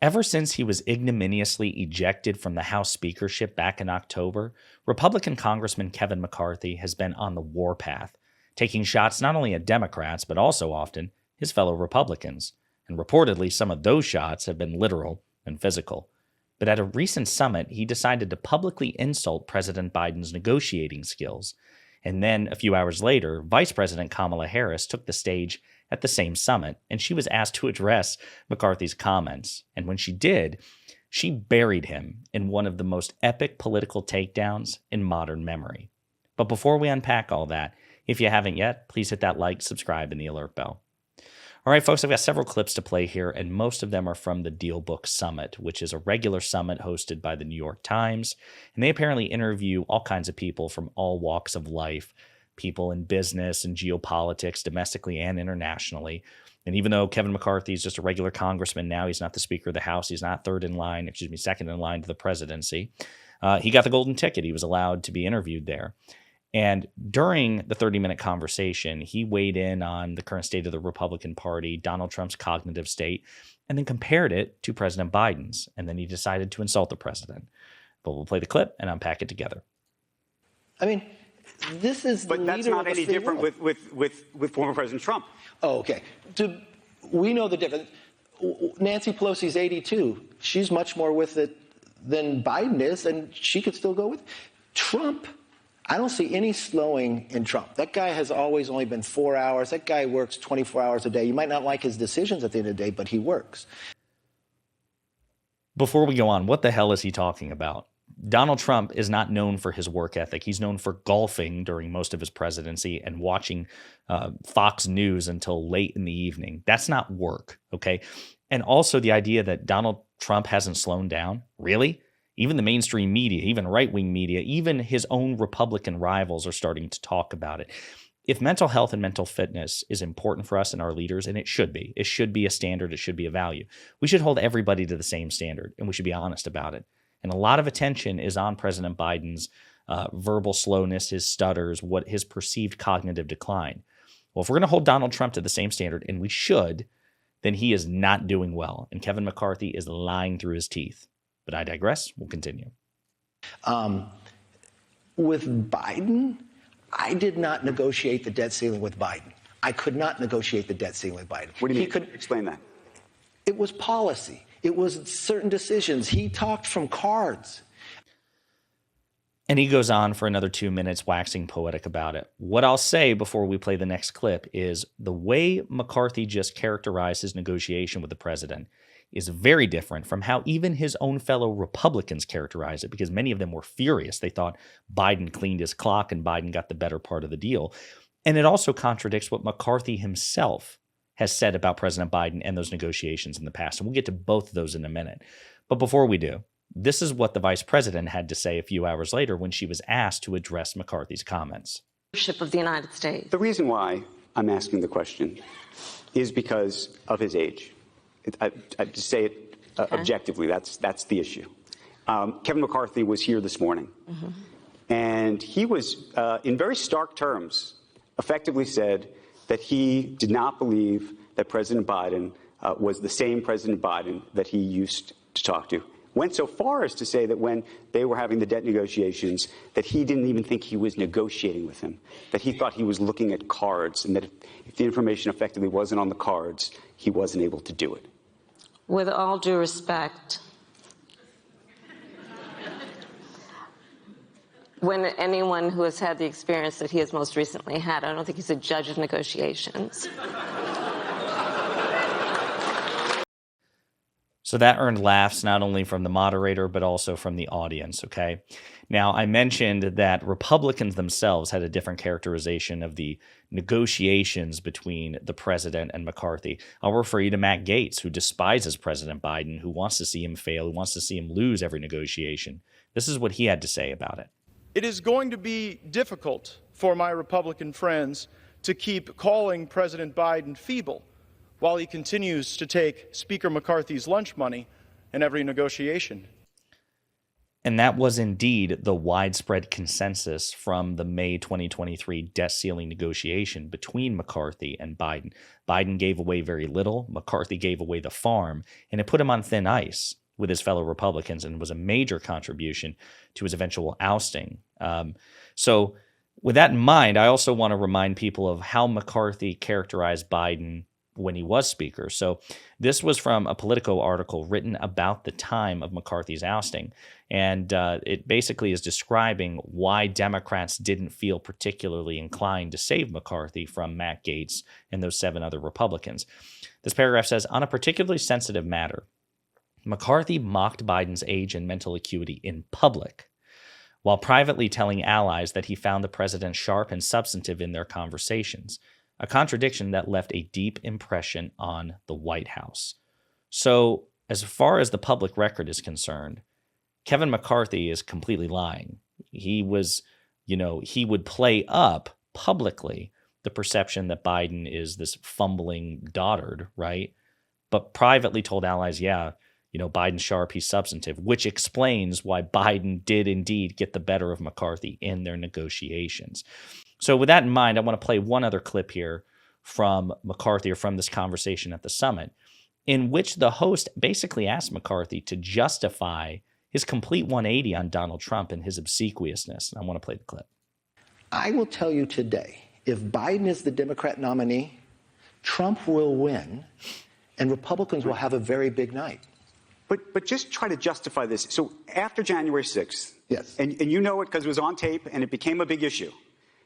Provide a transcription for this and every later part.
Ever since he was ignominiously ejected from the House speakership back in October, Republican Congressman Kevin McCarthy has been on the warpath, taking shots not only at Democrats, but also often his fellow Republicans. And reportedly, some of those shots have been literal and physical. But at a recent summit, he decided to publicly insult President Biden's negotiating skills. And then, a few hours later, Vice President Kamala Harris took the stage at the same summit, and she was asked to address McCarthy's comments. And when she did, she buried him in one of the most epic political takedowns in modern memory. But before we unpack all that, if you haven't yet, please hit that like, subscribe, and the alert bell. All right, folks, I've got several clips to play here, and most of them are from the Deal Book Summit, which is a regular summit hosted by the New York Times. And they apparently interview all kinds of people from all walks of life, people in business and geopolitics, domestically and internationally. And even though Kevin McCarthy is just a regular congressman now, he's not the Speaker of the House, he's not second in line to the presidency, he got the golden ticket. He was allowed to be interviewed there. And during the 30-minute conversation, he weighed in on the current state of the Republican Party, Donald Trump's cognitive state, and then compared it to President Biden's. And then he decided to insult the president. But we'll play the clip and unpack it together. I mean, this is the leader of the free world. But that's not any different with former President Trump. Oh, okay. We know the difference. Nancy Pelosi's 82. She's much more with it than Biden is, and she could still go with Trump. I don't see any slowing in Trump. That guy has always only been 4 hours. That guy works 24 hours a day. You might not like his decisions at the end of the day, but he works. Before we go on, what the hell is he talking about? Donald Trump is not known for his work ethic. He's known for golfing during most of his presidency and watching Fox News until late in the evening. That's not work, okay? And also the idea that Donald Trump hasn't slowed down. Really? Even the mainstream media, even right-wing media, even his own Republican rivals are starting to talk about it. If mental health and mental fitness is important for us and our leaders, and it should be a standard, it should be a value, we should hold everybody to the same standard, and we should be honest about it. And a lot of attention is on President Biden's verbal slowness, his stutters, what his perceived cognitive decline. Well, if we're going to hold Donald Trump to the same standard, and we should, then he is not doing well, and Kevin McCarthy is lying through his teeth. But I digress. We'll continue. With Biden, I did not negotiate the debt ceiling with Biden. I could not negotiate the debt ceiling with Biden. What do you mean? Explain that. It was policy. It was certain decisions. He talked from cards. And he goes on for another 2 minutes waxing poetic about it. What I'll say before we play the next clip is the way McCarthy just characterized his negotiation with the president is very different from how even his own fellow Republicans characterize it, because many of them were furious. They thought Biden cleaned his clock and Biden got the better part of the deal. And it also contradicts what McCarthy himself has said about President Biden and those negotiations in the past. And we'll get to both of those in a minute. But before we do, this is what the vice president had to say a few hours later when she was asked to address McCarthy's comments. Leadership of the United States. The reason why I'm asking the question is because of his age. I just say it objectively. That's the issue. Kevin McCarthy was here this morning, and he was, in very stark terms, effectively said that he did not believe that President Biden was the same President Biden that he used to talk to. Went so far as to say that when they were having the debt negotiations, that he didn't even think he was negotiating with him, that he thought he was looking at cards, and that if the information effectively wasn't on the cards, he wasn't able to do it. With all due respect, when anyone who has had the experience that he has most recently had, I don't think he's a judge of negotiations. So that earned laughs not only from the moderator, but also from the audience, okay? Now, I mentioned that Republicans themselves had a different characterization of the negotiations between the president and McCarthy. I'll refer you to Matt Gaetz, who despises President Biden, who wants to see him fail, who wants to see him lose every negotiation. This is what he had to say about it. It is going to be difficult for my Republican friends to keep calling President Biden feeble while he continues to take Speaker McCarthy's lunch money in every negotiation. And that was indeed the widespread consensus from the May 2023 debt ceiling negotiation between McCarthy and Biden. Biden gave away very little. McCarthy gave away the farm, and it put him on thin ice with his fellow Republicans and was a major contribution to his eventual ousting. So with that in mind, I also want to remind people of how McCarthy characterized Biden when he was Speaker. So this was from a Politico article written about the time of McCarthy's ousting. And it basically is describing why Democrats didn't feel particularly inclined to save McCarthy from Matt Gaetz and those 7 other Republicans. This paragraph says, on a particularly sensitive matter, McCarthy mocked Biden's age and mental acuity in public, while privately telling allies that he found the president sharp and substantive in their conversations, a contradiction that left a deep impression on the White House. So, as far as the public record is concerned, Kevin McCarthy is completely lying. He was, he would play up publicly the perception that Biden is this fumbling dotard, right? But privately told allies, Biden's sharp, he's substantive, which explains why Biden did indeed get the better of McCarthy in their negotiations. So with that in mind, I want to play one other clip here from McCarthy, or from this conversation at the summit, in which the host basically asked McCarthy to justify his complete 180 on Donald Trump and his obsequiousness. And I want to play the clip. I will tell you today, if Biden is the Democrat nominee, Trump will win, and Republicans will have a very big night. But just try to justify this. So after January 6th, yes, and you know it because it was on tape and it became a big issue,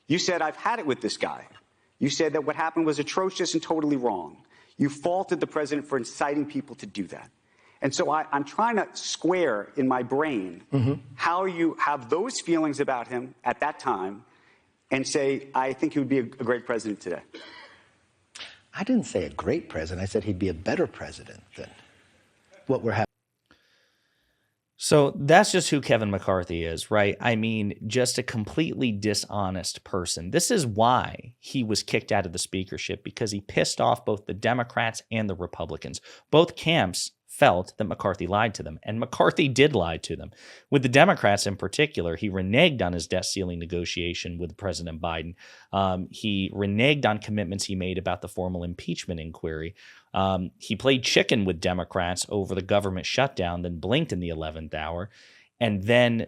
you said, I've had it with this guy. You said that what happened was atrocious and totally wrong. You faulted the president for inciting people to do that. And so I'm trying to square in my brain how you have those feelings about him at that time and say, I think he would be a great president today. I didn't say a great president. I said he'd be a better president than what we're having. So that's just who Kevin McCarthy is, right? I mean, just a completely dishonest person. This is why he was kicked out of the speakership, because he pissed off both the Democrats and the Republicans. Both camps felt that McCarthy lied to them, and McCarthy did lie to them. With the Democrats in particular, he reneged on his debt ceiling negotiation with President Biden. He reneged on commitments he made about the formal impeachment inquiry. He played chicken with Democrats over the government shutdown, then blinked in the 11th hour, and then,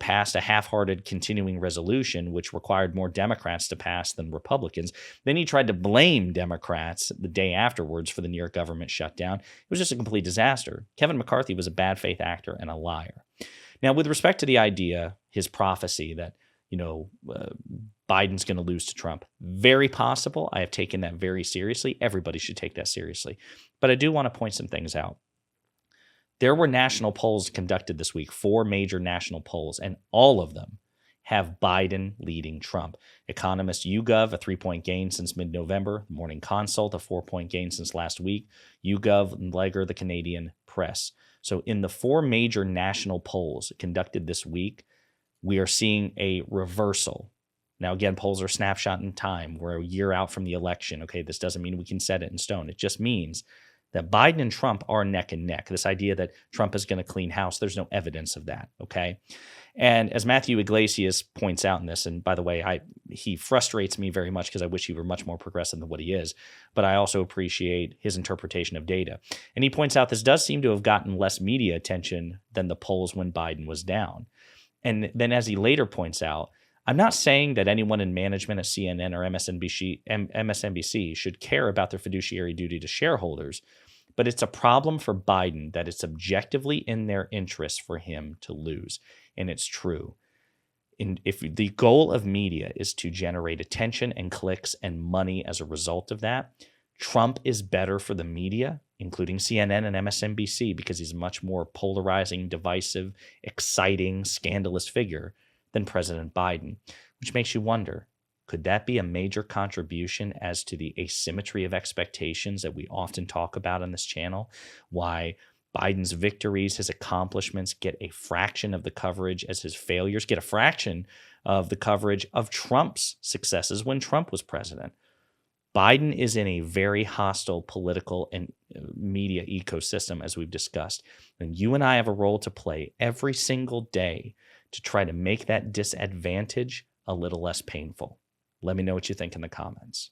passed a half-hearted continuing resolution, which required more Democrats to pass than Republicans. Then he tried to blame Democrats the day afterwards for the near government shutdown. It was just a complete disaster. Kevin McCarthy was a bad faith actor and a liar. Now, with respect to the idea, his prophecy that, Biden's going to lose to Trump, very possible. I have taken that very seriously. Everybody should take that seriously. But I do want to point some things out. There were national polls conducted this week, 4 major national polls, and all of them have Biden leading Trump. Economist YouGov, a 3-point gain since mid-November. Morning Consult, a 4-point gain since last week. YouGov and Legger, the Canadian Press. So in the 4 major national polls conducted this week, we are seeing a reversal. Now, again, polls are snapshot in time. We're a year out from the election. Okay, this doesn't mean we can set it in stone. It just means that Biden and Trump are neck and neck. This idea that Trump is going to clean house, there's no evidence of that, okay? And as Matthew Iglesias points out in this, and by the way, he frustrates me very much because I wish he were much more progressive than what he is, but I also appreciate his interpretation of data. And he points out this does seem to have gotten less media attention than the polls when Biden was down. And then as he later points out, I'm not saying that anyone in management at CNN or MSNBC should care about their fiduciary duty to shareholders, but it's a problem for Biden that it's objectively in their interest for him to lose. And it's true. If the goal of media is to generate attention and clicks and money as a result of that, Trump is better for the media, including CNN and MSNBC, because he's a much more polarizing, divisive, exciting, scandalous figure than President Biden, which makes you wonder, could that be a major contribution as to the asymmetry of expectations that we often talk about on this channel? Why Biden's victories, his accomplishments get a fraction of the coverage as his failures get a fraction of the coverage of Trump's successes when Trump was president. Biden is in a very hostile political and media ecosystem, as we've discussed. And you and I have a role to play every single day to try to make that disadvantage a little less painful. Let me know what you think in the comments.